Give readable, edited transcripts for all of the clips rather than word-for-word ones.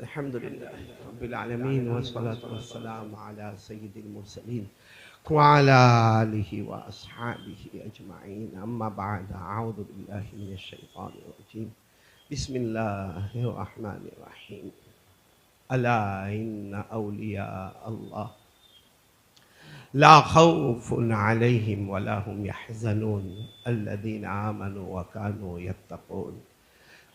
الحمد لله رب العالمين والصلاة والسلام على سيد المرسلين وعلى آله وأصحابه أجمعين. أما بعد، أعوذ بالله من الشيطان الرجيم. بسم الله الرحمن الرحيم. ألا إن أولياء الله لا خوف عليهم ولا هم يحزنون الذين آمنوا وكانوا يتقون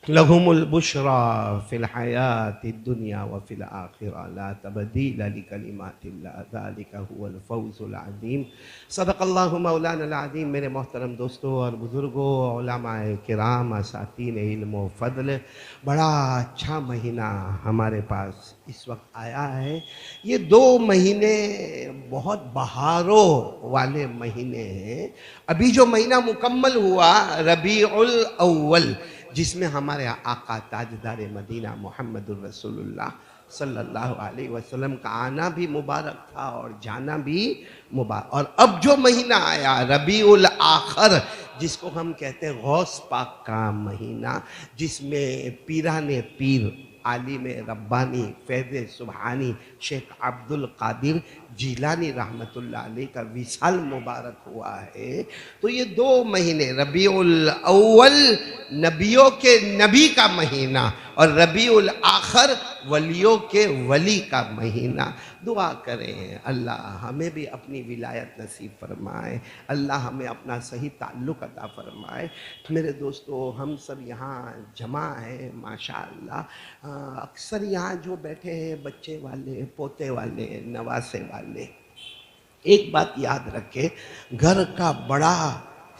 لهم البشرى في الحياة الدنيا وفي الآخرة لا تبديل لكلمات الله ذلك هو الفوز العظیم. صدق اللہ مولانا العظیم. میرے محترم دوستوں اور بزرگوں، علماء کرام، اساتین علم و فضل، بڑا اچھا مہینہ ہمارے پاس اس وقت آیا ہے. یہ 2 مہینے بہت بہاروں والے مہینے ہیں. ابھی جو مہینہ مکمل ہوا ربیع الاول، جس میں ہمارے آقا تاجدار مدینہ محمد الرسول اللہ صلی اللہ علیہ وسلم کا آنا بھی مبارک تھا اور جانا بھی مبارک. اور اب جو مہینہ آیا ربیع الاخر، جس کو ہم کہتے ہیں غوث پاک کا مہینہ، جس میں پیران پیر عالم ربانی فیض سبحانی شیخ عبد القادر جیلانی رحمت اللہ علیہ کا وصال مبارک ہوا ہے. تو یہ 2 مہینے ربیع الاول نبیوں کے نبی کا مہینہ اور ربیع الاخر ولیوں کے ولی کا مہینہ. دعا کریں اللہ ہمیں بھی اپنی ولایت نصیب فرمائے، اللہ ہمیں اپنا صحیح تعلق عطا فرمائے. میرے دوستو، ہم سب یہاں جمع ہیں ماشاءاللہ. اکثر یہاں جو بیٹھے ہیں بچے والے، پوتے والے، نواسے والے، ایک بات یاد رکھے، گھر کا بڑا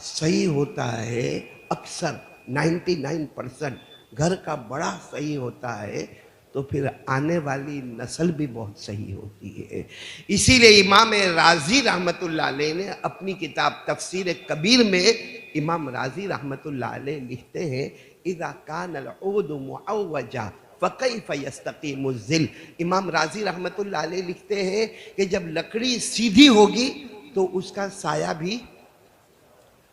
صحیح ہوتا ہے. اکثر 99% گھر کا بڑا صحیح ہوتا ہے تو پھر آنے والی نسل بھی بہت صحیح ہوتی ہے. اسی لیے امام رازی رحمت اللہ علیہ نے اپنی کتاب تفسیر کبیر میں امام رازی رحمت اللہ علیہ لکھتے ہیں اذا کان العود معوجا فکیف یستقیم الظل. امام رازی رحمت اللہ علیہ لکھتے ہیں کہ جب لکڑی سیدھی ہوگی تو اس کا سایہ بھی،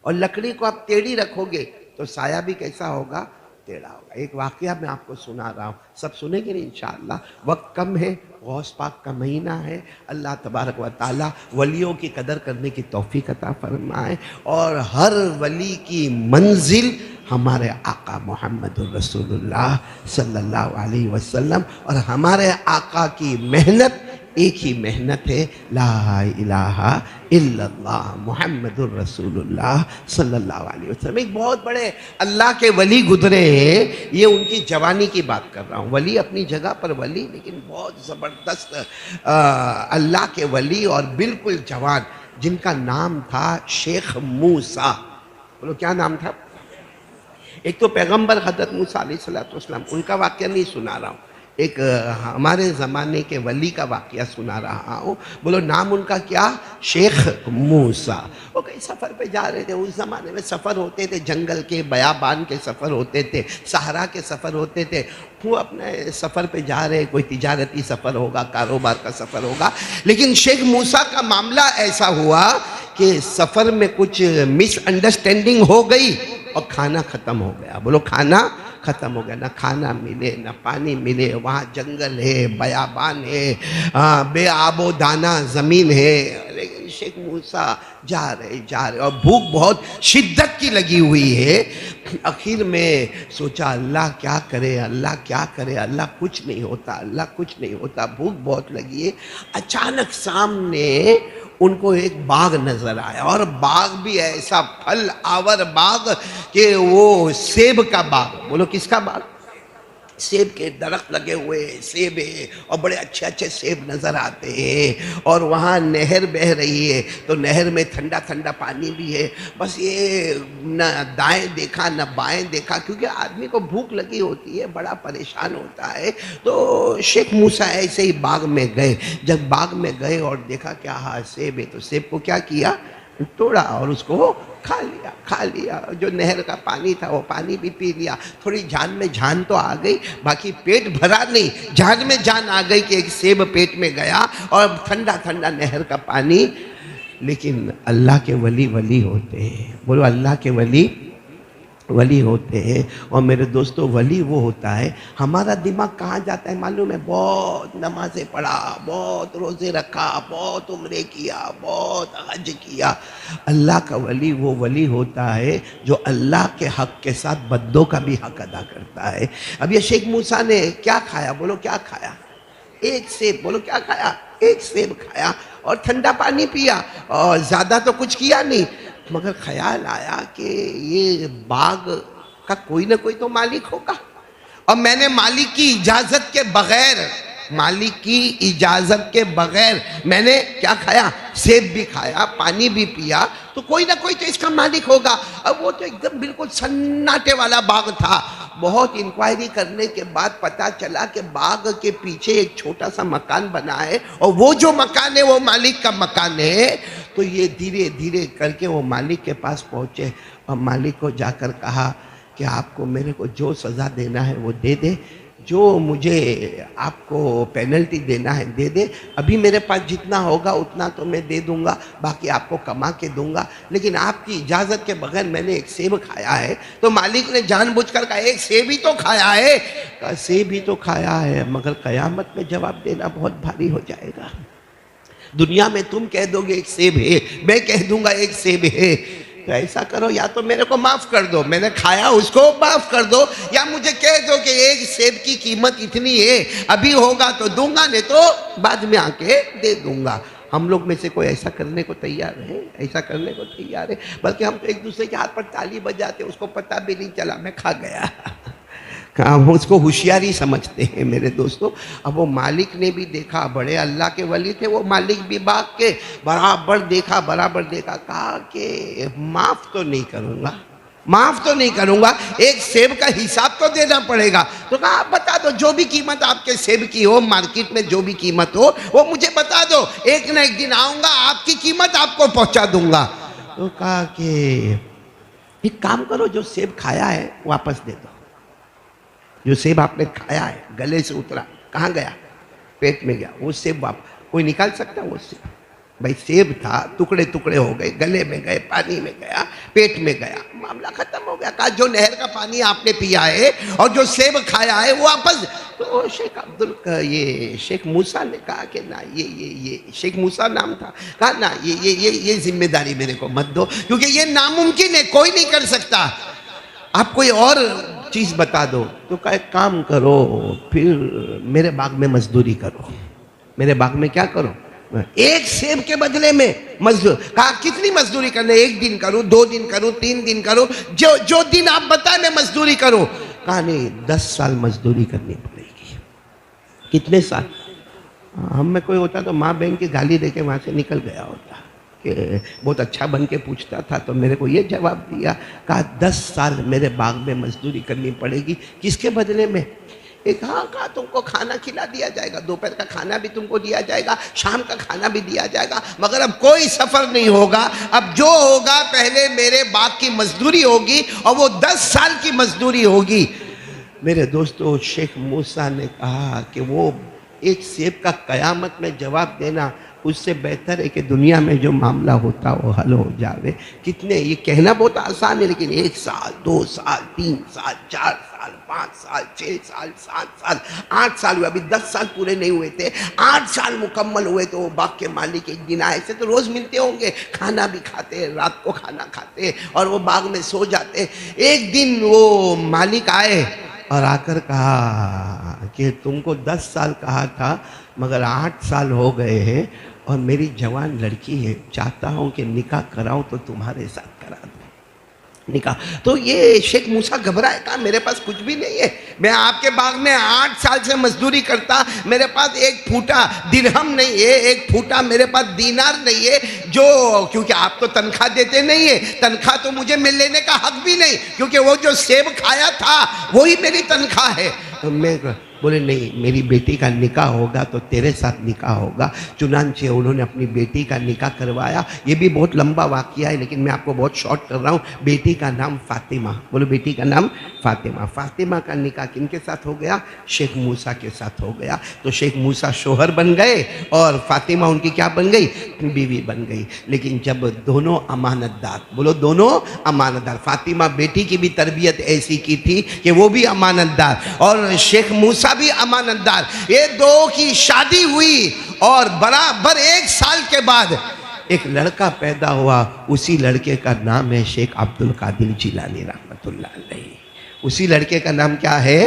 اور لکڑی کو آپ ٹیڑھی رکھو گے تو سایہ بھی کیسا ہوگا؟ ٹیڑھا ہوگا. ایک واقعہ میں آپ کو سنا رہا ہوں، سب سنیں گے انشاءاللہ. وقت کم ہے، غوث پاک کا مہینہ ہے. اللہ تبارک و تعالی ولیوں کی قدر کرنے کی توفیق عطا فرمائے، اور ہر ولی کی منزل ہمارے آقا محمد الرسول اللہ صلی اللہ علیہ وسلم، اور ہمارے آقا کی محنت ایک ہی محنت ہے، لا الہ الا اللہ محمد الرسول اللہ صلی اللہ علیہ وسلم. ایک بہت بڑے اللہ کے ولی گزرے ہیں. یہ ان کی جوانی کی بات کر رہا ہوں. ولی اپنی جگہ پر ولی، لیکن بہت زبردست اللہ کے ولی اور بالکل جوان، جن کا نام تھا شیخ موسیٰ. بولو کیا نام تھا؟ ایک تو پیغمبر حضرت موسیٰ علیہ السلام، ان کا واقعہ نہیں سنا رہا ہوں، ایک ہمارے زمانے کے ولی کا واقعہ سنا رہا ہوں. بولو نام ان کا کیا؟ شیخ موسیٰ. وہ کئی سفر پہ جا رہے تھے. اس زمانے میں سفر ہوتے تھے، جنگل کے بیابان کے سفر ہوتے تھے، صحرا کے سفر ہوتے تھے. وہ اپنے سفر پہ جا رہے، کوئی تجارتی سفر ہوگا، کاروبار کا سفر ہوگا. لیکن شیخ موسیٰ کا معاملہ ایسا ہوا کہ سفر میں کچھ مس انڈرسٹینڈنگ ہو گئی اور کھانا ختم ہو گیا. بولو کھانا ختم ہو گیا. نہ کھانا ملے نہ پانی ملے. وہاں جنگل ہے، بیابان ہے، بے آب و دانہ زمین ہے. لیکن شیخ موسیٰ جا رہے اور بھوک بہت شدت کی لگی ہوئی ہے. آخر میں سوچا اللہ کیا کرے، اللہ کیا کرے، اللہ کچھ نہیں ہوتا، اللہ کچھ نہیں ہوتا. بھوک بہت لگی ہے. اچانک سامنے ان کو ایک باغ نظر آیا، اور باغ بھی ایسا پھل آور باغ کہ وہ سیب کا باغ. بولو کس کا باغ؟ سیب کے درخت لگے ہوئے، سیب ہے، اور بڑے اچھے اچھے سیب نظر آتے ہیں. اور وہاں نہر بہہ رہی ہے، تو نہر میں ٹھنڈا ٹھنڈا پانی بھی ہے. بس یہ نہ دائیں دیکھا نہ بائیں دیکھا، کیونکہ آدمی کو بھوک لگی ہوتی ہے، بڑا پریشان ہوتا ہے. تو شیخ موسیٰ ایسے ہی باغ میں گئے. جب باغ میں گئے اور دیکھا کیا ہاں سیب ہے، تو سیب کو کیا کیا؟ توڑا اور اس کو کھا لیا. جو نہر کا پانی تھا وہ پانی بھی پی لیا. تھوڑی جان میں جان تو آ گئی، باقی پیٹ بھرا نہیں، جان میں جان آ گئی کہ ایک سیب پیٹ میں گیا اور ٹھنڈا ٹھنڈا نہر کا پانی. لیکن اللہ کے ولی ولی ہوتے ہیں. بولو اللہ کے ولی ولی ہوتے ہیں۔ اور میرے دوستو ولی وہ ہوتا ہے، ہمارا دماغ کہاں جاتا ہے معلوم ہے؟ بہت نمازیں پڑھا، بہت روزے رکھا، بہت عمرے کیا، بہت حج کیا۔ اللہ کا ولی وہ ولی ہوتا ہے جو اللہ کے حق کے ساتھ بندوں کا بھی حق ادا کرتا ہے۔ اب یہ شیخ موسیٰ نے کیا کھایا؟ بولو کیا کھایا؟ ایک سیب۔ بولو کیا کھایا؟ ایک سیب کھایا اور ٹھنڈا پانی پیا، اور زیادہ تو کچھ کیا نہیں۔ مگر خیال آیا کہ یہ باغ کا کوئی نہ کوئی تو مالک ہوگا، اور میں نے مالک کی اجازت کے بغیر، مالک کی اجازت کے بغیر میں نے کیا کھایا؟ سیب بھی کھایا، پانی بھی پیا، تو کوئی نہ کوئی تو اس کا مالک ہوگا۔ اب وہ تو ایک دم بالکل سناٹے والا باغ تھا۔ بہت انکوائری کرنے کے بعد پتا چلا کہ باغ کے پیچھے ایک چھوٹا سا مکان بنا ہے، اور وہ جو مکان ہے وہ مالک کا مکان ہے۔ تو یہ دھیرے دھیرے کر کے وہ مالک کے پاس پہنچے، اور مالک کو جا کر کہا کہ آپ کو میرے کو جو سزا دینا ہے وہ دے دے، جو مجھے آپ کو پینلٹی دینا ہے دے دے، ابھی میرے پاس جتنا ہوگا اتنا تو میں دے دوں گا، باقی آپ کو کما کے دوں گا، لیکن آپ کی اجازت کے بغیر میں نے ایک سیب کھایا ہے۔ تو مالک نے جان بوجھ کر کہا ایک سیب ہی تو کھایا ہے، کہا سیب ہی تو کھایا ہے، مگر قیامت میں جواب دینا بہت بھاری ہو جائے گا۔ دنیا میں تم کہہ دو گے ایک سیب ہے، میں کہہ دوں گا ایک سیب ہے، تو ایسا کرو یا تو میرے کو معاف کر دو، میں نے کھایا اس کو معاف کر دو، یا مجھے کہہ دو کہ ایک سیب کی قیمت اتنی ہے، ابھی ہوگا تو دوں گا، نہیں تو بعد میں آ کے دے دوں گا۔ ہم لوگ میں سے کوئی ایسا کرنے کو تیار ہے؟ ایسا کرنے کو تیار ہے؟ بلکہ ہم تو ایک دوسرے کے ہاتھ پر تالی بجاتے، اس کو پتہ بھی نہیں چلا میں کھا گیا۔ ہم اس کو ہوشیاری سمجھتے ہیں میرے دوستو۔ اب وہ مالک نے بھی دیکھا، بڑے اللہ کے ولی تھے وہ مالک بھی باغ کے، برابر دیکھا، کہا کہ معاف تو نہیں کروں گا، معاف تو نہیں کروں گا، ایک سیب کا حساب تو دینا پڑے گا۔ تو کہا آپ بتا دو، جو بھی قیمت آپ کے سیب کی ہو، مارکیٹ میں جو بھی قیمت ہو وہ مجھے بتا دو، ایک نہ ایک دن آؤں گا، آپ کی قیمت آپ کو پہنچا دوں گا۔ تو کہا کہ ایک کام کرو، جو سیب کھایا ہے واپس دے دو، جو سیب آپ نے کھایا ہے گلے سے اترا، کہاں گیا؟ پیٹ میں گیا، وہ سیب کوئی نکال سکتا ہے؟ وہ سیب بھائی سیب تھا، ٹکڑے ٹکڑے ہو گئے، گلے میں گئے، پانی میں گیا، پیٹ میں گیا، معاملہ ختم ہو گیا۔ کہا جو نہر کا پانی آپ نے پیا ہے اور جو سیب کھایا ہے وہ واپس۔ تو شیخ موسیٰ نے کہا کہ نہ، یہ شیخ موسیٰ نام تھا، کہا نہ یہ ذمہ داری میرے کو مت دو، کیونکہ یہ ناممکن ہے، کوئی نہیں کر سکتا، آپ کوئی اور چیز بتا دو۔ تو کہا ایک کام کرو، پھر میرے باغ میں مزدوری کرو، میرے باغ میں کیا کرو؟ ایک سیب کے بدلے میں مزدور۔ کہا کتنی مزدوری کرنے؟ ایک دن کروں، 2 دن کروں، 3 دن کروں، جو دن آپ بتائیں میں مزدوری کروں۔ کہا نہیں، 10 سال مزدوری کرنی پڑے گی۔ کتنے سال؟ ہم میں کوئی ہوتا تو ماں بہن کی گالی دے کے وہاں سے نکل گیا ہوتا، کہ بہت اچھا بن کے پوچھتا تھا تو میرے کو یہ جواب دیا۔ کہا 10 سال میرے باغ میں مزدوری کرنی پڑے گی، کس کے بدلے میں؟ ایک ہاں کہا تم کو کھانا کھلا دیا جائے گا، دوپہر کا کھانا بھی تم کو دیا جائے گا، شام کا کھانا بھی دیا جائے گا، مگر اب کوئی سفر نہیں ہوگا، اب جو ہوگا پہلے میرے باغ کی مزدوری ہوگی، اور وہ 10 سال کی مزدوری ہوگی۔ میرے دوستو، شیخ موسیٰ نے کہا کہ وہ ایک سیب کا قیامت میں جواب دینا اس سے بہتر ہے کہ دنیا میں جو معاملہ ہوتا وہ حل ہو جاوے۔ کتنے، یہ کہنا بہت آسان ہے، لیکن 1 سال، 2 سال، 3 سال، 4 سال، 5 سال، 6 سال، 7 سال، 8 سال ہوئے، ابھی 10 سال پورے نہیں ہوئے تھے، 8 سال مکمل ہوئے تو وہ باغ کے مالک ایک دن آئے سے تو روز ملتے ہوں گے، کھانا بھی کھاتے، رات کو کھانا کھاتے اور وہ باغ میں سو جاتے۔ ایک دن وہ مالک آئے اور آ کر کہا کہ تم کو 10 سال کہا تھا مگر 8 سال ہو گئے ہیں، اور میری جوان لڑکی ہے، چاہتا ہوں کہ نکاح کراؤں تو تمہارے ساتھ کرا دوں۔ نکاح تو یہ شیخ موسیٰ گھبرائے، کہا میرے پاس کچھ بھی نہیں ہے، میں آپ کے باغ میں 8 سال سے مزدوری کرتا، میرے پاس ایک پھوٹا درہم نہیں ہے، ایک پھوٹا میرے پاس دینار نہیں ہے، کیونکہ آپ تو تنخواہ دیتے نہیں ہیں، تنخواہ تو مجھے لینے کا حق بھی نہیں، کیونکہ وہ جو سیب کھایا تھا وہی میری تنخواہ ہے۔ بولے نہیں، میری بیٹی کا نکاح ہوگا تو تیرے ساتھ نکاح ہوگا۔ چنانچہ انہوں نے اپنی بیٹی کا نکاح کروایا۔ یہ بھی بہت لمبا واقعہ ہے لیکن میں آپ کو بہت شارٹ کر رہا ہوں۔ بیٹی کا نام فاطمہ، بولو بیٹی کا نام فاطمہ۔ فاطمہ کا نکاح کن کے ساتھ ہو گیا؟ شیخ موسیٰ کے ساتھ ہو گیا۔ تو شیخ موسیٰ شوہر بن گئے اور فاطمہ ان کی کیا بن گئی؟ بیوی بن گئی۔ لیکن جب دونوں امانت دار، بولو دونوں امانت دار، فاطمہ بیٹی کی بھی تربیت ایسی کی تھی کہ وہ بھی امانت دار اور شیخ موسیٰ بھی امانت دار، یہ دو کی شادی ہوئی اور برابر 1 سال کے بعد ایک لڑکا پیدا ہوا۔ اسی لڑکے کا نام ہے شیخ عبد القادر جیلانی رحمت اللہ علیہ۔ اسی لڑکے کا نام کیا ہے؟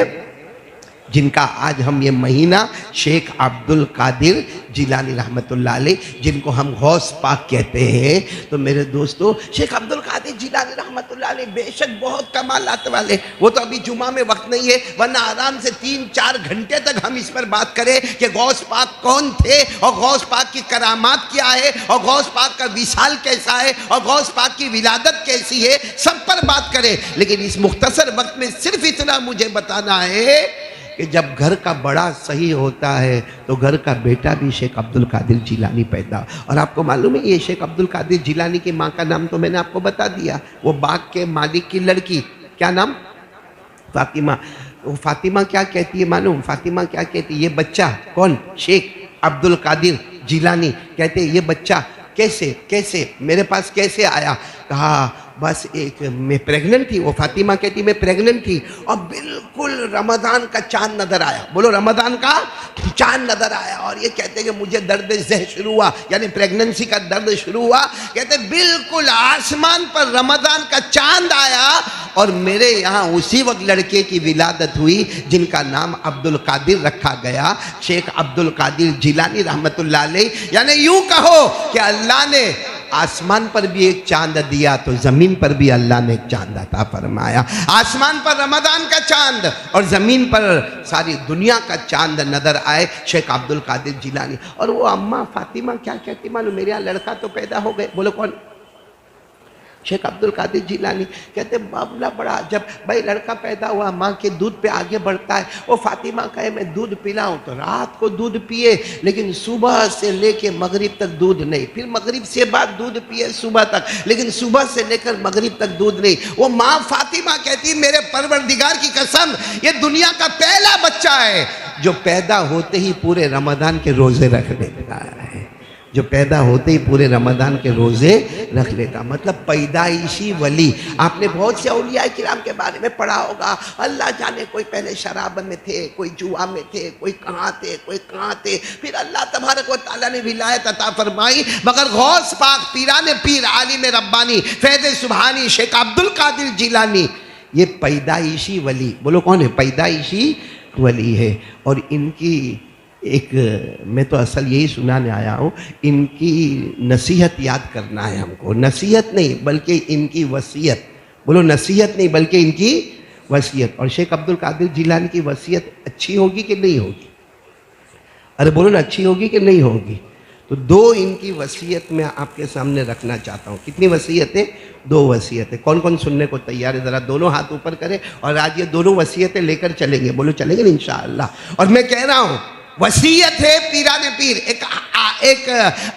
جن کا آج ہم یہ مہینہ شیخ عبد القادر جیلانی رحمت اللہ علیہ، جن کو ہم غوث پاک کہتے ہیں۔ تو میرے دوستو، شیخ عبد القادر جیلانی رحمت اللہ علیہ بے شک بہت کمالات والے، وہ تو ابھی جمعہ میں وقت نہیں ہے ورنہ آرام سے 3-4 گھنٹے تک ہم اس پر بات کریں کہ غوث پاک کون تھے اور غوث پاک کی کرامات کیا ہے اور غوث پاک کا وصال کیسا ہے اور غوث پاک کی ولادت کیسی ہے، سب پر بات کریں۔ لیکن اس مختصر وقت میں صرف اتنا مجھے بتانا ہے کہ جب گھر کا بڑا صحیح ہوتا ہے تو گھر کا بیٹا بھی شیخ عبد القادر جیلانی پیدا۔ اور آپ کو معلوم ہے یہ شیخ عبد القادر جیلانی کی ماں کا نام تو میں نے آپ کو بتا دیا، وہ باغ کے مالک کی لڑکی، کیا نام؟ فاطمہ۔ فاطمہ کیا کہتی ہے معلوم؟ فاطمہ کیا کہتی ہے؟ یہ بچہ کون؟ شیخ عبد القادر جیلانی کہتے ہیں یہ بچہ کیسے میرے پاس کیسے آیا؟ کہا بس ایک میں پریگننٹ تھی، وہ فاطمہ کہتی میں پریگننٹ تھی اور بالکل رمضان کا چاند نظر آیا، بولو رمضان کا چاند نظر آیا، اور یہ کہتے ہیں کہ مجھے درد زہ شروع ہوا، یعنی پریگننسی کا درد شروع ہوا۔ کہتے ہیں بالکل آسمان پر رمضان کا چاند آیا اور میرے یہاں اسی وقت لڑکے کی ولادت ہوئی جن کا نام عبد القادر رکھا گیا، شیخ عبد القادر جیلانی رحمت اللہ علیہ۔ یعنی یوں کہو کہ اللہ نے آسمان پر بھی ایک چاند دیا تو زمین پر بھی اللہ نے ایک چاند عطا فرمایا۔ آسمان پر رمضان کا چاند اور زمین پر ساری دنیا کا چاند نظر آئے شیخ عبد القادر جیلانی۔ اور وہ اماں فاطمہ کیا کہتی معلوم؟ میرے یہاں لڑکا تو پیدا ہو گئے، بولو کون؟ شیخ عبد القادر جیلانی کہتے معاملہ بڑا، جب بھائی لڑکا پیدا ہوا ماں کے دودھ پہ آگے بڑھتا ہے۔ وہ فاطمہ کہے میں دودھ پلاؤں تو رات کو دودھ پیے لیکن صبح سے لے کے مغرب تک دودھ نہیں، پھر مغرب سے بعد دودھ پیے صبح تک، لیکن صبح سے لے کر مغرب تک دودھ نہیں۔ وہ ماں فاطمہ کہتی میرے پروردگار کی قسم یہ دنیا کا پہلا بچہ ہے جو پیدا ہوتے ہی پورے رمضان کے روزے رکھ لیتا ہے، جو پیدا ہوتے ہی پورے رمضان کے روزے رکھ لیتا۔ مطلب پیدائشی ولی۔ آپ نے بہت سے اولیاء کرام کے بارے میں پڑھا ہوگا، اللہ جانے کوئی پہلے شراب میں تھے، کوئی جوا میں تھے، کوئی کہاں تھے، پھر اللہ تبارک و تعالیٰ نے ولایت عطا فرمائی۔ مگر غوث پاک پیران پیر عالم ربانی فیض سبحانی شیخ عبد القادر جیلانی یہ پیدائشی ولی، بولو کون ہے؟ پیدائشی ولی ہے۔ اور ان کی ایک میں تو اصل یہی سنانے آیا ہوں، ان کی نصیحت یاد کرنا ہے ہم کو، نصیحت نہیں بلکہ ان کی وصیت، بولو نصیحت نہیں بلکہ ان کی وصیت۔ اور شیخ عبد القادر جیلانی کی وصیت اچھی ہوگی کہ نہیں ہوگی؟ ارے بولو نا، اچھی ہوگی کہ نہیں ہوگی؟ تو 2 ان کی وصیت میں آپ کے سامنے رکھنا چاہتا ہوں۔ کتنی وصیتیں؟ 2 وصیتیں۔ کون کون سننے کو تیار ہے؟ ذرا دونوں ہاتھ اوپر کریں اور آج یہ دونوں وصیتیں لے کر چلیں گے، بولو چلیں گے انشاءاللہ۔ اور میں کہہ رہا ہوں وصیت ہے پیران پیر، ایک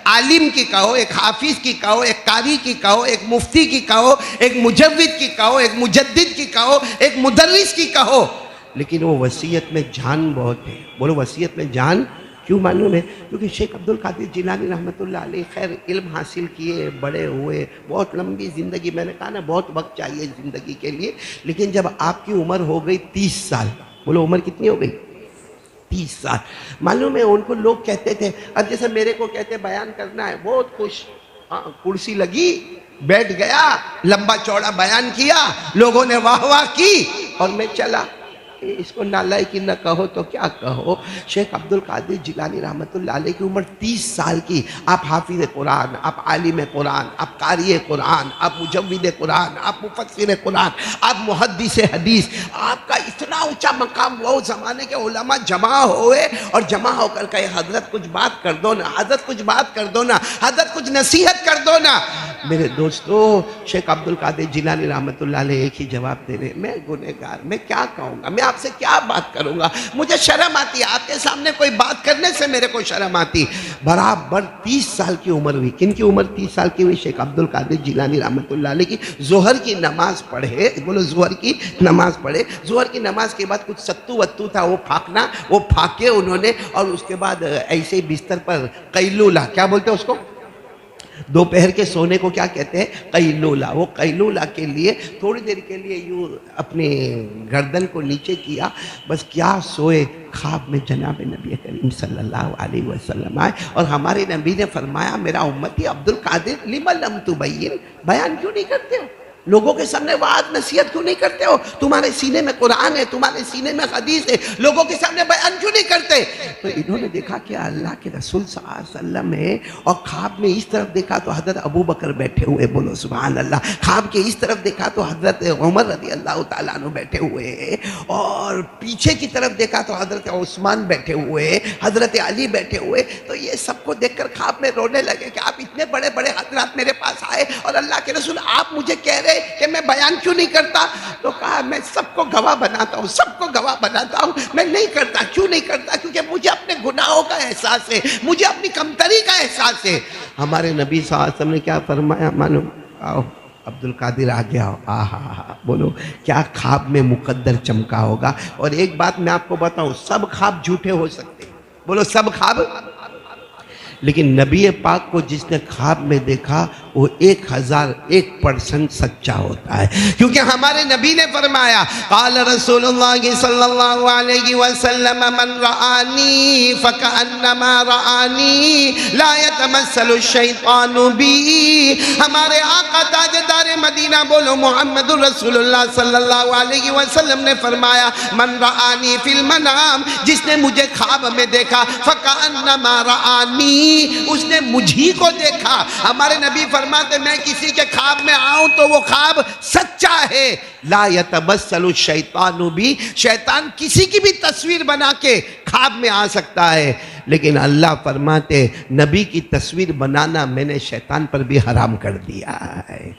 عالم کی کہو، ایک حافظ کی کہو، ایک قاری کی کہو، ایک مفتی کی کہو، ایک مجوید کی کہو، ایک مجدد کی کہو، ایک مدرس کی کہو، لیکن وہ وصیت میں جان بہت ہے۔ بولو وصیت میں جان کیوں معلوم ہے؟ کیونکہ شیخ عبد القادر جیلانی رحمت اللہ علیہ خیر علم حاصل کیے، بڑے ہوئے، بہت لمبی زندگی، میں نے کہا نا بہت وقت چاہیے زندگی کے لیے، لیکن جب آپ کی عمر ہو گئی 30 سال، بولو عمر کتنی ہو گئی؟ 30 سال۔ معلوم ہے ان کو لوگ کہتے تھے، اب جیسے میرے کو کہتے بیان کرنا ہے، بہت خوش، کرسی لگی، بیٹھ گیا، لمبا چوڑا بیان کیا، لوگوں نے واہ واہ کی اور میں چلا۔ اس کو نالائق نہ کہو تو کیا کہو۔ شیخ عبد القادر جیلانی رحمت اللہ علیہ کی عمر 30 سال کی، آپ حافظ قرآن، آپ عالم قرآن، آپ قاری قرآن، آپ مجود قرآن، آپ مفسر قرآن، آپ محدث حدیث، آپ کا اتنا اونچا مقام، وہ زمانے کے علماء جمع ہوئے اور جمع ہو کر کہے حضرت کچھ بات کر دو نا، حضرت کچھ بات کر دو نا، حضرت کچھ نصیحت کر دو نا۔ میرے دوستو شیخ عبد القادر جیلانی رحمت اللہ علیہ ایک ہی جواب دے رہے ہیں، میں گنہگار، میں کیا کہوں گا، میں آپ سے کیا بات کروں گا، مجھے شرم آتی ہے، آپ کے سامنے کوئی بات کرنے سے میرے کو شرم آتی۔ برابر 30 سال کی عمر ہوئی، کن کی عمر 30 سال کی ہوئی؟ شیخ عبد القادر جیلانی رحمت اللہ علیہ کی۔ ظہر کی نماز پڑھے، بولو ظہر کی نماز پڑھے، ظہر کی نماز کے بعد کچھ ستو وتو تھا وہ پھاکنا، وہ پھاکے انہوں نے، اور اس کے بعد ایسے بستر پر قیلولہ، کیا بولتے ہیں اس کو؟ دوپہر کے سونے کو کیا کہتے ہیں؟ قیلولہ۔ وہ قیلولہ کے لیے تھوڑی دیر کے لیے یوں اپنے گردن کو نیچے کیا، بس کیا سوئے، خواب میں جناب نبی کریم صلی اللہ علیہ وسلم آئے، اور ہمارے نبی نے فرمایا میرا امتی عبد القادر لم لم تبین، بیان کیوں نہیں کرتے ہو؟ لوگوں کے سامنے وعظ نصیحت کیوں نہیں کرتے ہو؟ تمہارے سینے میں قرآن ہے، تمہارے سینے میں حدیث ہے، لوگوں کے سامنے بیان کیوں نہیں کرتے؟ تو انہوں نے دیکھا کہ اللہ کے رسول صلی اللہ علیہ وسلم ہے، اور خواب میں اس طرف دیکھا تو حضرت ابو بکر بیٹھے ہوئے، بولو سبحان اللہ، خواب کے اس طرف دیکھا تو حضرت عمر رضی اللہ تعالیٰ عنہ بیٹھے ہوئے ہیں، اور پیچھے کی طرف دیکھا تو حضرت عثمان بیٹھے ہوئے، حضرت علی بیٹھے ہوئے، تو یہ سب کو دیکھ کر خواب میں رونے لگے کہ آپ اتنے بڑے بڑے حضرات میرے پاس آئے، اور اللہ کے رسول آپ مجھے کہہ رہے کہ میں بیان کیوں نہیں کرتا؟ تو کہا میں سب کو گواہ بناتا ہوں، سب کو گواہ بناتا ہوں، میں نہیں کرتا۔ کیوں نہیں کرتا؟ کیونکہ مجھے اپنے گناہوں کا احساس ہے، مجھے اپنی کمتری کا احساس ہے۔ ہمارے نبی صلی اللہ علیہ وسلم نے کیا فرمایا؟ مانو آؤ عبد القادر آگے آؤ، آہا بولو کیا خواب میں مقدر چمکا ہوگا۔ اور ایک بات میں آپ کو بتاؤں، سب خواب جھوٹے ہو سکتے، بولو سب خواب، لیکن نبی پاک کو جس نے خواب میں دیکھا وہ 1001% سچا ہوتا ہے، کیونکہ ہمارے نبی نے فرمایا قال رسول اللہ صلی اللہ علیہ وسلم من رآنی فکأنما رآنی لا یتمثل الشیطان بی۔ ہمارے آقا تاجدار مدینہ بولو محمد رسول اللہ صلی اللہ علیہ وسلم نے فرمایا من رآنی فی المنام، جس نے مجھے خواب میں دیکھا، فکأنما رآنی، اس نے مجھی کو دیکھا۔ ہمارے نبی فرماتے میں کسی کے خواب میں آؤں تو وہ خواب سچا ہے۔ لا یتبسل الشیطان بھی، شیطان کسی کی بھی تصویر بنا کے خواب میں آ سکتا ہے، لیکن اللہ فرماتے نبی کی تصویر بنانا میں نے شیطان پر بھی حرام کر دیا ہے۔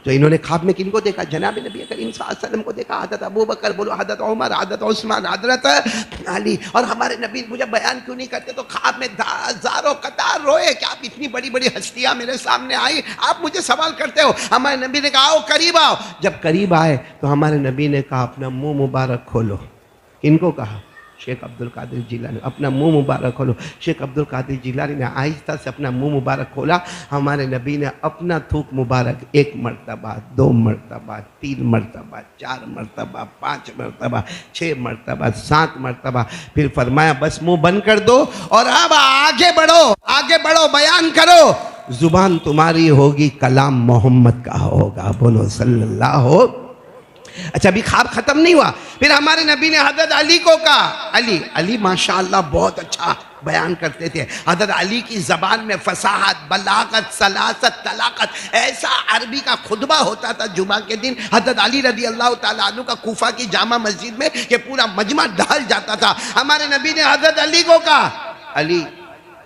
تو انہوں نے خواب میں کن کو دیکھا؟ جناب نبی کریم صلی اللہ علیہ وسلم کو دیکھا، حضرت ابو بکر، بولو حضرت عمر، حضرت عثمان، حضرت علی۔ اور ہمارے نبی مجھے بیان کیوں نہیں کرتے؟ تو خواب میں ہزاروں قطار روئے کہ آپ اتنی بڑی بڑی ہستیاں میرے سامنے آئی، آپ مجھے سوال کرتے ہو۔ ہمارے نبی نے کہا آؤ قریب آؤ۔ جب قریب آئے تو ہمارے نبی نے کہا اپنا منہ مبارک کھولو۔ کن کو کہا؟ شیخ عبد القادر جیلانی، اپنا منہ مبارک کھولو۔ شیخ عبد القادر جیلانی نے آہستہ سے اپنا منہ مبارک کھولا۔ ہمارے نبی نے اپنا تھوک مبارک 1 مرتبہ، 2 مرتبہ، 3 مرتبہ، 4 مرتبہ، 5 مرتبہ، 6 مرتبہ، 7 مرتبہ، پھر فرمایا بس منہ بند کر دو اور اب آگے بڑھو، آگے بڑھو، بیان کرو۔ زبان تمہاری ہوگی، کلام محمد کا ہوگا، بولو صلی اللہ ہو۔ اچھا ابھی خواب ختم نہیں ہوا، پھر ہمارے نبی نے حضرت علی کو کہا، علی ماشاءاللہ بہت اچھا بیان کرتے تھے۔ حضرت علی کی زبان میں فصاحت، بلاغت، سلاست، طلاقت، ایسا عربی کا خطبہ ہوتا تھا جمعہ کے دن حضرت علی رضی اللہ تعالیٰ عنہ کا کوفہ کی جامع مسجد میں کہ پورا مجمع ڈھل جاتا تھا۔ ہمارے نبی نے حضرت علی کو کہا علی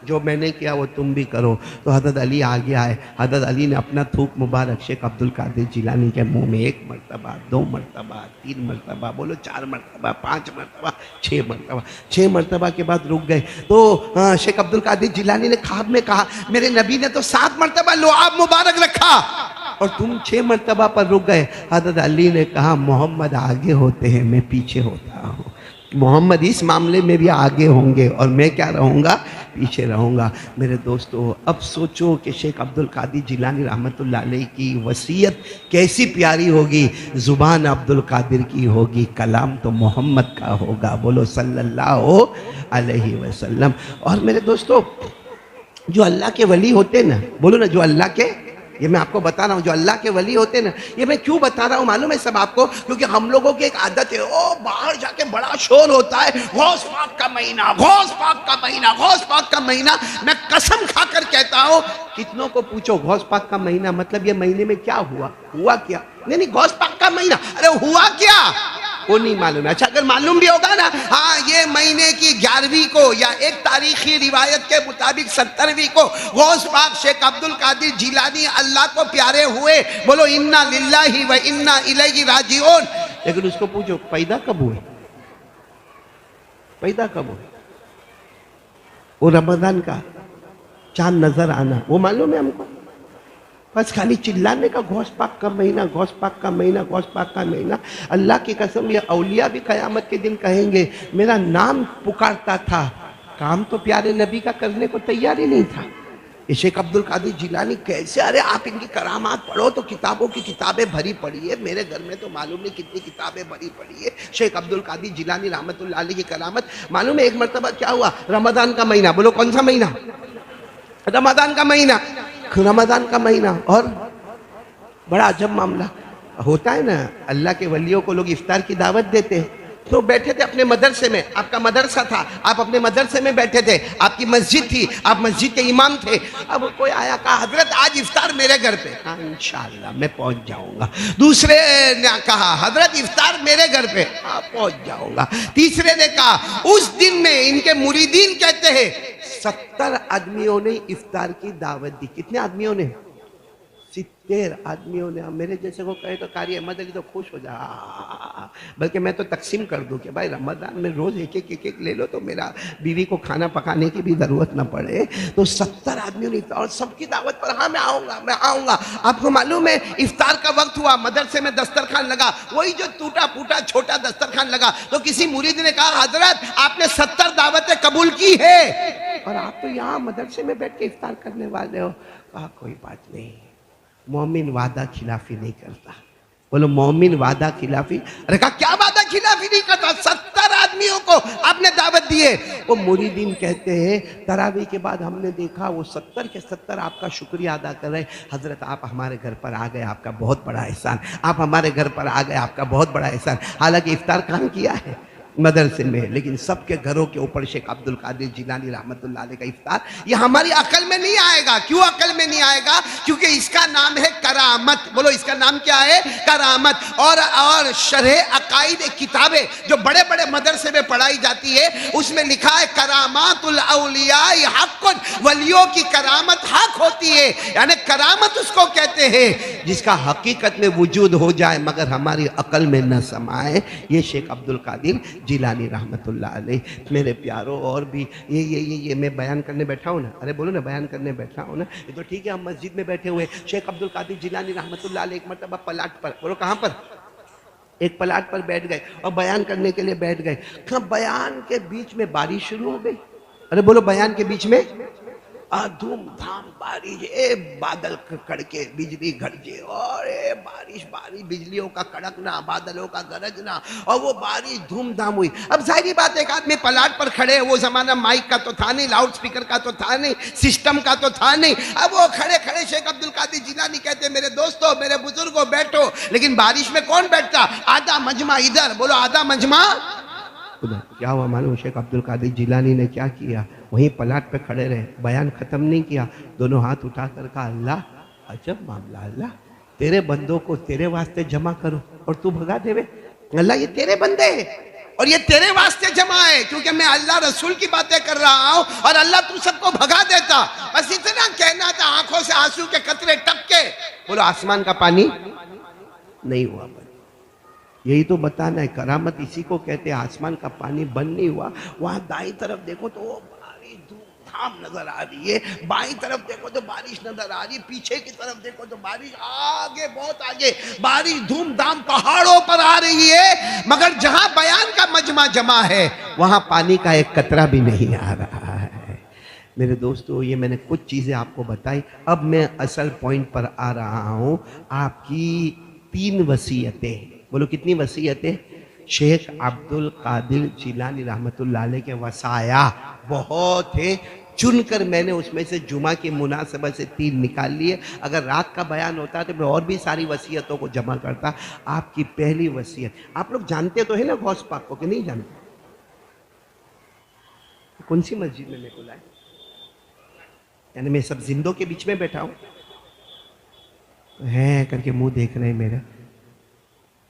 جو میں نے کیا وہ تم بھی کرو۔ تو حضرت علی آگے آئے، حضرت علی نے اپنا تھوک مبارک شیخ عبد القادر جیلانی کے منہ میں 1 مرتبہ، 2 مرتبہ، 3 مرتبہ، بولو 4 مرتبہ، 5 مرتبہ، 6 مرتبہ۔ 6 مرتبہ کے بعد رک گئے تو شیخ عبد القادر جیلانی نے خواب میں کہا میرے نبی نے تو 7 مرتبہ لعاب مبارک رکھا اور تم 6 مرتبہ پر رک گئے۔ حضرت علی نے کہا محمد آگے ہوتے ہیں، میں پیچھے ہوتا ہوں، محمد اس معاملے میں بھی آگے ہوں گے اور میں کیا رہوں گا؟ پیچھے رہوں گا۔ میرے دوستو اب سوچو کہ شیخ عبد القادر جیلانی رحمت اللہ علیہ کی وصیت کیسی پیاری ہوگی۔ زبان عبد القادر کی ہوگی، کلام تو محمد کا ہوگا، بولو صلی اللہ علیہ وسلم۔ اور میرے دوستو جو اللہ کے ولی ہوتے نا، بولو نا جو اللہ کے، یہ میں آپ کو بتا رہا ہوں جو اللہ کے ولی ہوتے ہیں نا، یہ میں کیوں بتا رہا ہوں معلوم ہے سب آپ کو؟ کیونکہ ہم لوگوں کی ایک عادت ہے، باہر جا کے بڑا شور ہوتا ہے، غوث پاک کا مہینہ، غوث پاک کا مہینہ، غوث پاک کا مہینہ۔ میں قسم کھا کر کہتا ہوں، کتنوں کو پوچھو غوث پاک کا مہینہ مطلب یہ مہینے میں کیا ہوا؟ ہوا کیا؟ نہیں غوث پاک کا مہینہ، ارے ہوا کیا؟ وہ نہیں معلوم ہے. اچھا اگر معلوم بھی ہوگا نا, ہاں یہ مہینے کی 11ویں کو یا ایک تاریخی روایت کے مطابق 17ویں کو غوث پاک شیخ عبد القادر جیلانی اللہ کو پیارے ہوئے, بولو انا للہ و انا الیہ راجعون. لیکن اس کو پوچھو پیدا کب ہوئے, پیدا کب ہوئے؟ وہ رمضان کا چاند نظر آنا وہ معلوم ہے ہم کو؟ بس خالی چلانے کا غوث پاک کا مہینہ, غوث پاک کا مہینہ, غوث پاک کا مہینہ. اللہ کی قسم یہ اولیاء بھی قیامت کے دن کہیں گے میرا نام پکارتا تھا, کام تو پیارے نبی کا کرنے کو تیار ہی نہیں تھا. یہ شیخ عبد القادر جیلانی کیسے, ارے آپ ان کی کرامات پڑھو تو کتابوں کی کتابیں بھری پڑی ہے, میرے گھر میں تو معلوم نہیں کتنی کتابیں بھری پڑی ہے. شیخ عبد القادر جیلانی رحمت اللہ علیہ کی کرامت معلوم ہے. ایک مرتبہ کیا ہوا, رمضان کا مہینہ, بولو کون سا مہینہ؟ رمضان کا مہینہ, رمضان کا مہینہ. اور بڑا عجب معاملہ ہوتا ہے نا, اللہ کے ولیوں کو لوگ افطار کی دعوت دیتے ہیں. تو بیٹھے تھے اپنے مدرسے میں, آپ کا مدرسہ تھا, آپ اپنے مدرسے میں بیٹھے تھے, آپ کی مسجد تھی, آپ مسجد کے امام تھے. اب کوئی آیا کہا حضرت آج افطار میرے گھر پہ, ہاں انشاءاللہ میں پہنچ جاؤں گا. دوسرے نے کہا حضرت افطار میرے گھر پہ, ہاں پہنچ جاؤں گا. تیسرے نے کہا, اس دن میں ان کے مریدین کہتے ہیں 70 آدمیوں نے افطار کی دعوت دی. کتنے آدمیوں نے؟ 70 آدمیوں نے. میرے جیسے کو کہے تو قاری احمد علی تو خوش ہو جا, بلکہ میں تو تقسیم کر دوں کہ بھائی رمضان میں روز ایک ایک لے لو تو میرا بیوی کو کھانا پکانے کی بھی ضرورت نہ پڑے. تو 70 آدمیوں نے, اور سب کی دعوت پر ہاں میں آؤں گا, میں آؤں گا. آپ کو معلوم ہے افطار کا وقت ہوا, مدرسے میں دسترخوان لگا, وہی جو ٹوٹا پھوٹا چھوٹا دسترخوان لگا, تو کسی مرید نے کہا حضرت آپ نے 70 دعوتیں قبول کی ہے اور آپ تو یہاں مدرسے میں بیٹھ کے افطار کرنے والے ہو. کہا کوئی بات نہیں, مومن وعدہ خلافی نہیں کرتا. بولو مومن وعدہ خلافی. ارے کہا کیا وعدہ خلافی نہیں کرتا؟ 70 آدمیوں کو آپ نے دعوت دیے. وہ مریدین کہتے ہیں تراویح کے بعد ہم نے دیکھا وہ 70 کے 70 آپ کا شکریہ ادا کر رہے. حضرت آپ ہمارے گھر پر آ گئے, آپ کا بہت بڑا احسان, آپ ہمارے گھر پر آ گئے, آپ کا بہت بڑا احسان. حالانکہ افطار کہاں کیا ہے؟ مدرسے میں. لیکن سب کے گھروں کے اوپر شیخ عبد القادر جیلانی رحمت اللہ علیہ کا افطار, یہ ہماری عقل میں نہیں آئے گا. کیوں عقل میں نہیں آئے گا؟ کیونکہ اس کا نام ہے کرامت. بولو اس کا نام کیا ہے؟ کرامت. اور شرح عقائد کتابیں جو بڑے بڑے مدرسے میں پڑھائی جاتی ہے, اس میں لکھا ہے کرامات الاولیاء حق, ولیوں کی کرامت حق ہوتی ہے. یعنی کرامت اس کو کہتے ہیں جس کا حقیقت میں وجود ہو جائے مگر ہماری عقل میں نہ سمائے. یہ شیخ عبد القادر جیلانی رحمت اللہ علیہ. میرے پیاروں اور بھی یہ میں بیان کرنے بیٹھا ہوں نا, ارے بولو نا بیان کرنے بیٹھا ہوں نا, یہ تو ٹھیک ہے ہم مسجد میں بیٹھے ہوئے. شیخ عبد القادر جیلانی رحمت اللہ علیہ ایک مرتبہ پلاٹ پر, بولو کہاں پر, ایک پلاٹ پر بیٹھ گئے اور بیان کرنے کے لیے بیٹھ گئے. بیان کے بیچ میں بارش شروع ہو گئی. ارے بولو بیان کے بیچ میں دھوم دھام بارش, بادل کڑکے, بجلی گھڑکے, اور بارش بجلیوں کا کڑکنا, بادلوں کا گرجنا, اور وہ بارش دھوم دھام ہوئی. اب ظاہری بات ایک آدمی پلاٹ پر کھڑے, وہ زمانہ مائک کا تو تھا نہیں, لاؤڈ سپیکر کا تو تھا نہیں, سسٹم کا تو تھا نہیں. اب وہ کھڑے شیخ عبد القادر جیلانی کہتے میرے دوستو, میرے بزرگوں بیٹھو. لیکن بارش میں کون بیٹھتا؟ آدھا مجمع ادھر, بولو آدھا مجمع ادھر. کیا ہوا معلوم شیخ عبد القادر جیلانی نے کیا کیا؟ وہیں پلاٹ پہ کھڑے رہے, بیان ختم نہیں کیا, دونوں ہاتھ اٹھا کر کہا اللہ عجب معاملہ, اللہ تیرے بندوں کو تیرے واسطے جمع کرو اور تو بھگا دے. اللہ یہ تیرے بندے ہیں اور یہ تیرے واسطے جمع ہے, کیونکہ میں اللہ رسول کی باتیں کر رہا ہوں اور اللہ تم سب کو بھگا دیتا. بس اتنا کہنا تھا, آنکھوں سے آنسو کے قطرے ٹپکے. بولو آسمان کا پانی نہیں ہوا بند. یہی تو بتانا ہے, کرامت اسی کو کہتے ہیں. آسمان کا پانی بند نہیں ہوا. وہاں دائیں طرف دیکھو تو وہ بارش دھوم دھام نظر آ رہی ہے, بائیں طرف دیکھو تو بارش نظر آ رہی ہے, پیچھے کی طرف دیکھو تو بارش, آگے بہت آگے بارش دھوم دھام پہاڑوں پر آ رہی ہے. مگر جہاں بیان کا مجمع جمع ہے وہاں پانی کا ایک قطرہ بھی نہیں آ رہا ہے. میرے دوستو یہ میں نے کچھ چیزیں آپ کو بتائی. اب میں اصل پوائنٹ پر آ رہا ہوں. آپ کی 3 وصیتیں, بولو کتنی وصیتیں؟ شیخ عبد القادر جیلانی رحمت اللہ علیہ کے وصایا بہت ہیں, چن کر میں نے اس میں سے جمعہ کی مناسبت سے 3 نکال لیے. اگر رات کا بیان ہوتا تو میں اور بھی ساری وصیتوں کو جمع کرتا. آپ کی پہلی وصیت, آپ لوگ جانتے تو ہیں نا غوث پاک کو کہ نہیں جانتے؟ کون سی مسجد میں کو لائے؟ یعنی میں سب زندوں کے بیچ میں بیٹھا ہوں, ہیں کر کے منہ دیکھ رہے ہیں میرے.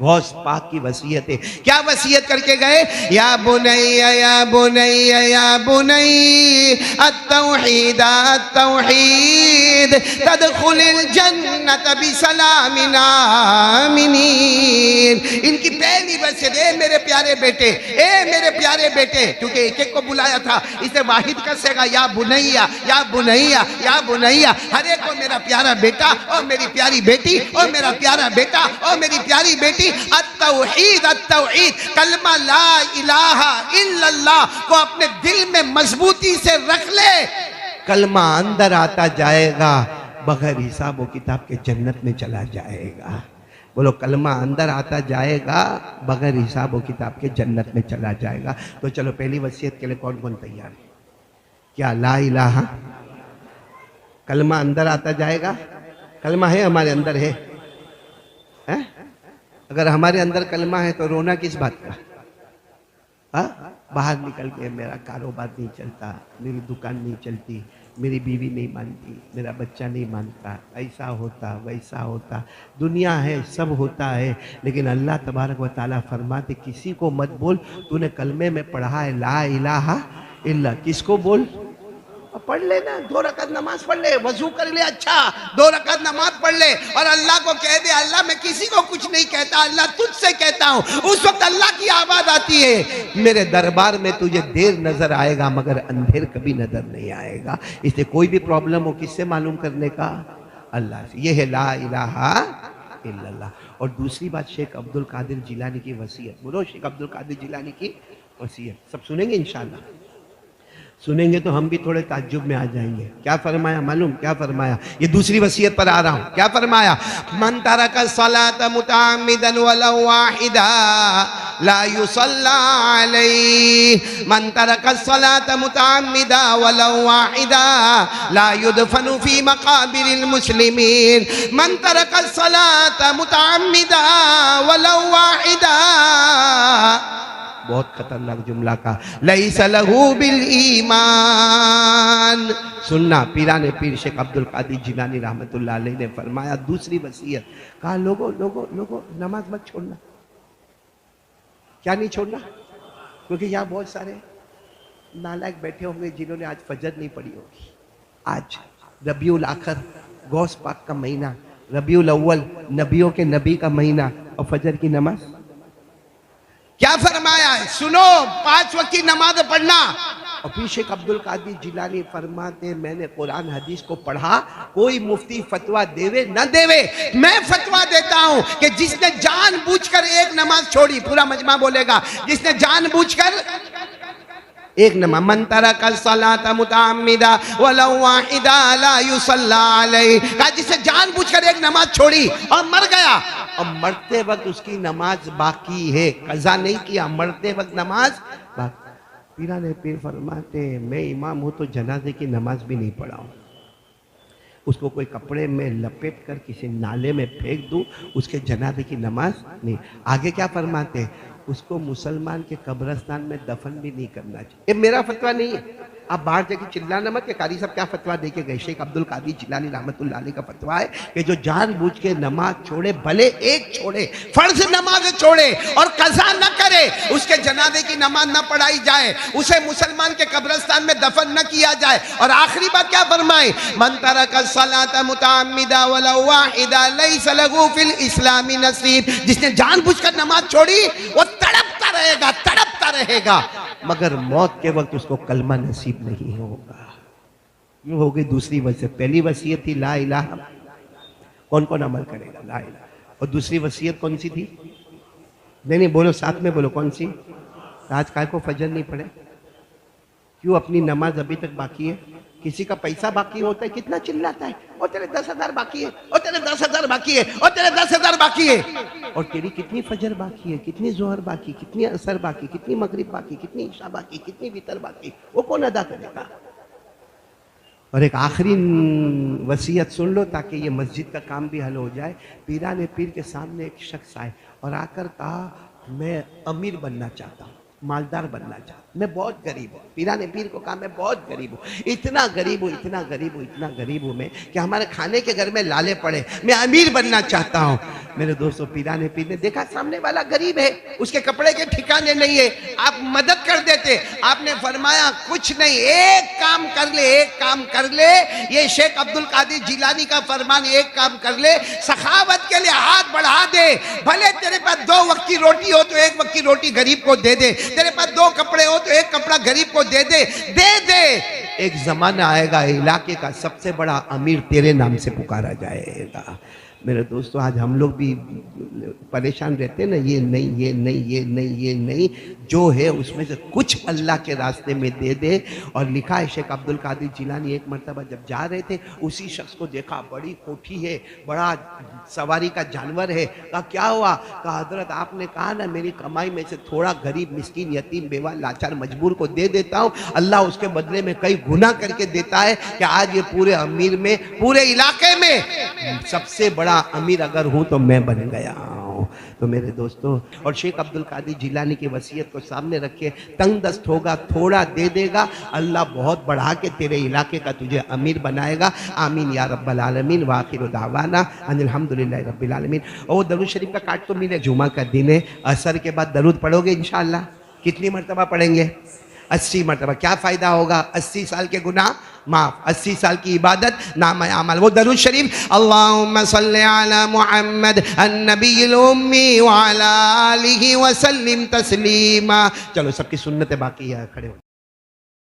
غوث پاک کی وصیت ہے. کیا وصیت کر کے گئے؟ یا بنی یا بنی یا بنی التوحید التوحید تدخل الجنت بسلام آمنین. ان کی پہلی وصیت، اے میرے پیارے بیٹے، اے میرے پیارے بیٹے، کیونکہ ایک ایک کو بلایا تھا، اسے واحد کا سیگا یا بنیا یا بنیا یا بنیا، ہر ایک کو میرا پیارا بیٹا اور میری پیاری بیٹی اور میرا پیارا بیٹا اور میری پیاری بیٹی. التوحید التوحید، کلمہ لا الہ الا اللہ کو اپنے دل میں مضبوطی سے رکھ لے. کلمہ اندر آتا جائے گا، بغیر حساب و کتاب کے جنت میں چلا جائے گا. بولو کلمہ اندر آتا جائے گا، بغیر حساب و کتاب کے جنت میں چلا جائے گا. تو چلو پہلی وصیت کے لیے کون کون تیار ہے؟ کیا لا الہ کلمہ اندر آتا جائے گا؟ کلمہ ہے ہمارے اندر ہے؟ اگر ہمارے اندر کلمہ ہے تو رونا کس بات کا؟ باہر نکل کے میرا کاروبار نہیں چلتا، میری دکان نہیں چلتی، میری بیوی نہیں مانتی، میرا بچہ نہیں مانتا، ایسا ہوتا ویسا ہوتا، دنیا ہے سب ہوتا ہے. لیکن اللہ تبارک و تعالیٰ فرماتے کسی کو مت بول، تو نے کلمے میں پڑھا ہے لا الہ الا. کس کو بول؟ پڑھ لے نا، 2 رکعت نماز پڑھ لے، وضو کر لے، اچھا 2 رکعت نماز پڑھ لے اور اللہ کو کہہ دے اللہ میں کسی کو کچھ نہیں کہتا، اللہ تجھ سے کہتا ہوں. اس وقت اللہ کی آواز آتی ہے میرے دربار میں تجھے دیر نظر آئے گا مگر اندھیر کبھی نظر نہیں آئے گا. اس لیے کوئی بھی پرابلم ہو کس سے معلوم کرنے کا؟ اللہ سے. یہ ہے لا الہ الا اللہ. اور دوسری بات شیخ عبد القادر جیلانی کی وصیت. بولو شیخ عبد القادر جیلانی کی وصیت. سب سنیں گے انشاءاللہ؟ سنیں گے تو ہم بھی تھوڑے تعجب میں آ جائیں گے. کیا فرمایا معلوم؟ کیا فرمایا؟ یہ دوسری وصیت پر آ رہا ہوں. کیا فرمایا؟ من ترک الصلاة متعمدا ولو واحدا لا يصلى علیہ. من ترک الصلاة متعمدا ولو واحدا لا يدفن في مقابر المسلمین. من ترک الصلاة متعمدا ولو واحدا، بہت خطرناک جملہ کا، لیس لہو بالایمان. سننا پیران پیر شیخ عبد القادر جیلانی رحمت اللہ علیہ نے فرمایا دوسری وصیت. کہا لوگو نماز مت چھوڑنا. کیا نہیں چھوڑنا؟ کیونکہ یہاں بہت سارے نالائق بیٹھے ہوں گے جنہوں نے آج فجر نہیں پڑھی ہوگی. آج ربیع الاخر غوث پاک کا مہینہ، ربیع الاول نبیوں کے نبی کا مہینہ، اور فجر کی نماز. کیا فرمایا ہے؟ سنو، 5 وقت کی نماز پڑھنا. اور پھر شیخ عبد القادر جیلانی فرماتے میں نے قرآن حدیث کو پڑھا، کوئی مفتی فتویٰ دیوے نہ دیوے، میں فتویٰ دیتا ہوں کہ جس نے جان بوجھ کر ایک نماز چھوڑی، پورا مجمع بولے گا، جس نے جان بوجھ کر ایک نماز، من ترک الصلاة متعمدا ولو واحدا لا يصلى علیہ. کہا جس نے جان بوجھ کر ایک نماز چھوڑی اور مر گیا، اور مرتے وقت اس کی نماز باقی ہے، قضا نہیں کیا، مرتے وقت نماز باقی. پیران پیر فرماتے ہیں میں امام ہوں تو جنازے کی نماز بھی نہیں پڑھا ہوں. اس کو کوئی کپڑے میں لپیٹ کر کسی نالے میں پھینک دوں، اس کے جنازے کی نماز نہیں. آگے کیا فرماتے ہیں؟ اس کو مسلمان کے قبرستان میں دفن بھی نہیں کرنا چاہیے. یہ میرا فتویٰ نہیں ہے، آپ باہر جا کے چلانا مت کہ قاری صاحب کیا فتویٰ دے کے گئے. شیخ عبد القادر جیلانی رحمت اللہ علیہ کا فتویٰ ہے کہ جو جان بوجھ کے نماز چھوڑے، بھلے ایک چھوڑے، فرض نماز چھوڑے اور قضا نہ کرے، اس کے جنازے کی نماز نہ پڑھائی جائے، اسے مسلمان کے قبرستان میں دفن نہ کیا جائے. اور آخری بات کیا فرمائے؟ من ترک الصلاة متعمدا ولو واحدا لیس لہ فی الاسلام نصیب. جس نے جان بوجھ کر نماز چھوڑی وہ تڑپتا رہے گا مگر موت کے وقت اس کو کلمہ نصیب نہیں ہوگا. یہ ہو گئی دوسری وصیت. پہلی وصیت تھی لا الہ، کون کون عمل کرے گا لا الہ. اور دوسری وصیت کون سی تھی؟ نہیں بولو، ساتھ میں بولو کون سی. آج کائے کو فجر نہیں پڑھے؟ کیوں؟ اپنی نماز ابھی تک باقی ہے. کسی کا پیسہ باقی ہوتا ہے کتنا چلاتا ہے، اور تیرے 10,000 باقی ہے، اور تیرے 10,000 باقی ہے، اور تیرے 10,000 باقی ہے. اور تیری کتنی فجر باقی ہے، کتنی ظہر باقی، کتنی عصر باقی، کتنی مغرب باقی، کتنی عشاء باقی، کتنی وتر باقی، وہ کون ادا کرے گا؟ اور ایک آخری وصیت سن لو تاکہ یہ مسجد کا کام بھی حل ہو جائے. پیران پیر کے سامنے ایک شخص آئے اور آ کر کہا میں امیر بننا چاہتا ہوں، مالدار بننا چاہتا ہوں، میں بہت غریب ہوں. پیران پیر کو کہا میں بہت غریب ہوں، اتنا غریب ہوں میں کہ ہمارے کھانے کے گھر میں لالے پڑے، میں امیر بننا چاہتا ہوں. میرے دوستوں پیرانے پیرنے دیکھا سامنے والا غریب ہے، اس کے کپڑے کے ٹھکانے نہیں ہے، آپ مدد کر دیتے. آپ نے فرمایا کچھ نہیں، ایک کام کر لے، ایک کام کر لے. یہ شیخ عبد القادر جیلانی کا فرمان، ایک کام کر لے، سخاوت کے لیے ہاتھ بڑھا دے. بھلے تیرے پاس 2 وقت کی روٹی ہو تو 1 وقت کی روٹی غریب کو دے دے، تیرے پاس 2 کپڑے ہو تو 1 کپڑا غریب کو دے دے. ایک زمانہ آئے گا علاقے کا سب سے بڑا امیر تیرے نام سے پکارا جائے گا. میرے دوستو آج ہم لوگ بھی پریشان رہتے ہیں نا، یہ نہیں یہ نہیں یہ نہیں یہ نہیں، جو ہے اس میں سے کچھ اللہ کے راستے میں دے دے. اور لکھا ہے شیخ عبد القادر جیلانی ایک مرتبہ جب جا رہے تھے اسی شخص کو دیکھا، بڑی کوٹھی ہے، بڑا سواری کا جانور ہے. کہا کیا ہوا؟ کہا حضرت آپ نے کہا نا میری کمائی میں سے تھوڑا غریب مسکین یتیم بیوہ لاچار مجبور کو دے دیتا ہوں، اللہ اس کے بدلے میں کئی گناہ کر کے دیتا ہے کہ آج یہ پورے امیر میں، پورے علاقے میں سب سے بڑا امیر اگر ہوں تو میں بن گیا ہوں. تو میرے دوستو، اور شیخ عبد القادر جیلانی کی وصیت کو سامنے رکھے، تنگ دست ہوگا تھوڑا دے دے گا، اللہ بہت بڑھا کے تیرے علاقے کا تجھے امیر بنائے گا. آمین یا رب العالمین. وآخر دعوانا ان الحمدللہ رب العالمین. اور درود شریف کا کاٹ تو ملے، جمعہ کا دن ہے، عصر کے بعد درود پڑھو گے انشاءاللہ؟ کتنی مرتبہ پڑھیں گے؟ 80 مرتبہ. کیا فائدہ ہوگا؟ 80 سال کے گناہ معاف، 80 سال کی عبادت نامہ اعمال. وہ درود شریف اللہم صلی علی محمد النبی الامی وعلی آلہ وسلم تسلیما. چلو سب کی سنت باقی ہے، کھڑے ہو.